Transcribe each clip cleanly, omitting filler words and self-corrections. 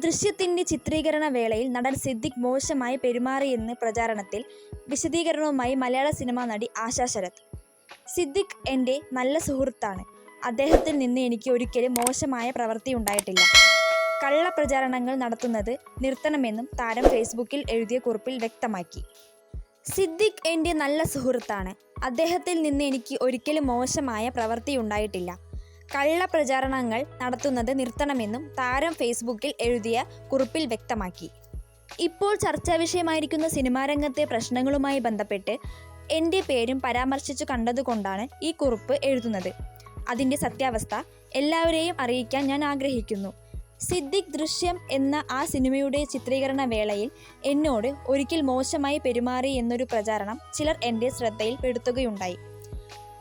ദൃശ്യത്തിൻ്റെ ചിത്രീകരണ വേളയിൽ നടൻ സിദ്ദിഖ് മോശമായി പെരുമാറിയെന്ന് പ്രചാരണത്തിൽ വിശദീകരണവുമായി മലയാള സിനിമാ നടി ആശ ശരത്. സിദ്ദിഖ് എൻ്റെ നല്ല സുഹൃത്താണ്. അദ്ദേഹത്തിൽ നിന്ന് എനിക്ക് ഒരിക്കലും മോശമായ പ്രവൃത്തി ഉണ്ടായിട്ടില്ല. കള്ളപ്രചാരണങ്ങൾ നടത്തുന്നത് നിർത്തണമെന്നും താരം ഫേസ്ബുക്കിൽ എഴുതിയ കുറിപ്പിൽ വ്യക്തമാക്കി. സിദ്ദിഖ് എൻ്റെ നല്ല സുഹൃത്താണ്. അദ്ദേഹത്തിൽ നിന്ന് എനിക്ക് ഒരിക്കലും മോശമായ പ്രവൃത്തി ഉണ്ടായിട്ടില്ല. കള്ളപ്രചാരണങ്ങൾ നടത്തുന്നത് നിർത്തണമെന്നും താരം ഫേസ്ബുക്കിൽ എഴുതിയ കുറിപ്പിൽ വ്യക്തമാക്കി. ഇപ്പോൾ ചർച്ചാ വിഷയമായിരിക്കുന്ന സിനിമാരംഗത്തെ പ്രശ്നങ്ങളുമായി ബന്ധപ്പെട്ട് എൻ്റെ പേരും പരാമർശിച്ചു കണ്ടതുകൊണ്ടാണ് ഈ കുറിപ്പ് എഴുതുന്നത്. അതിൻ്റെ സത്യാവസ്ഥ എല്ലാവരെയും അറിയിക്കാൻ ഞാൻ ആഗ്രഹിക്കുന്നു. സിദ്ദിഖ് ദൃശ്യം എന്ന ആ സിനിമയുടെ ചിത്രീകരണ വേളയിൽ എന്നോട് ഒരിക്കൽ മോശമായി പെരുമാറി എന്നൊരു പ്രചാരണം ചിലർ എൻ്റെ ശ്രദ്ധയിൽ പെടുത്തുകയുണ്ടായി.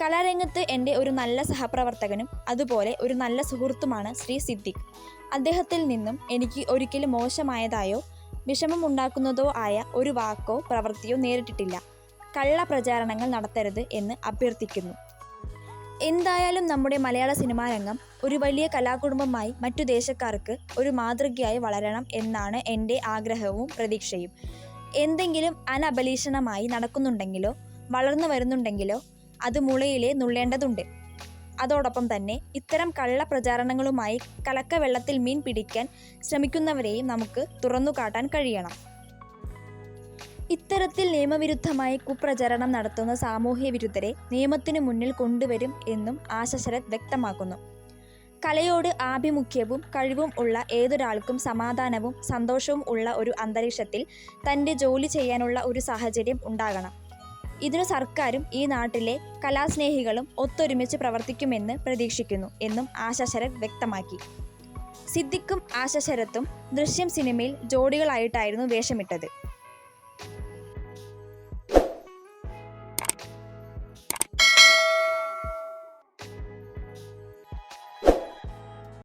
കലാരംഗത്ത് എൻ്റെ ഒരു നല്ല സഹപ്രവർത്തകനും അതുപോലെ ഒരു നല്ല സുഹൃത്തുമാണ് ശ്രീ സിദ്ദിഖ്. അദ്ദേഹത്തിൽ നിന്നും എനിക്ക് ഒരിക്കലും മോശമായതായോ വിഷമമുണ്ടാക്കുന്നതോ ആയ ഒരു വാക്കോ പ്രവൃത്തിയോ നേരിട്ടിട്ടില്ല. കള്ളപ്രചാരണങ്ങൾ നടത്തരുത് എന്ന് അഭ്യർത്ഥിക്കുന്നു. എന്തായാലും നമ്മുടെ മലയാള സിനിമാ രംഗം ഒരു വലിയ കലാകുടുംബമായി മറ്റു ദേശക്കാർക്ക് ഒരു മാതൃകയായി വളരണം എന്നാണ് എൻ്റെ ആഗ്രഹവും പ്രതീക്ഷയും. എന്തെങ്കിലും അനഭിലഷണമായി നടക്കുന്നുണ്ടെങ്കിലോ വളർന്നു വരുന്നുണ്ടെങ്കിലോ അത് മുളയിലെ നുള്ളേണ്ടതുണ്ട്. അതോടൊപ്പം തന്നെ ഇത്തരം കള്ളപ്രചാരണങ്ങളുമായി കലക്കവെള്ളത്തിൽ മീൻ പിടിക്കാൻ ശ്രമിക്കുന്നവരെയും നമുക്ക് തുറന്നുകാട്ടാൻ കഴിയണം. ഇത്തരത്തിൽ നിയമവിരുദ്ധമായി കുപ്രചരണം നടത്തുന്ന സാമൂഹ്യ വിരുദ്ധരെ നിയമത്തിനു മുന്നിൽ കൊണ്ടുവരും എന്നും ആശ ശരത് വ്യക്തമാക്കുന്നു. കലയോട് ആഭിമുഖ്യവും കഴിവും ഉള്ള ഏതൊരാൾക്കും സമാധാനവും സന്തോഷവും ഉള്ള ഒരു അന്തരീക്ഷത്തിൽ തൻ്റെ ജോലി ചെയ്യാനുള്ള ഒരു സാഹചര്യം ഉണ്ടാകണം. ഇതിനു സർക്കാരും ഈ നാട്ടിലെ കലാസ്നേഹികളും ഒത്തൊരുമിച്ച് പ്രവർത്തിക്കുമെന്ന് പ്രതീക്ഷിക്കുന്നു എന്നും ആശ ശരത് വ്യക്തമാക്കി. സിദ്ദിഖും ആശ ശരത്തും ദൃശ്യം സിനിമയിൽ ജോഡികളായിട്ടായിരുന്നു വേഷമിട്ടത്.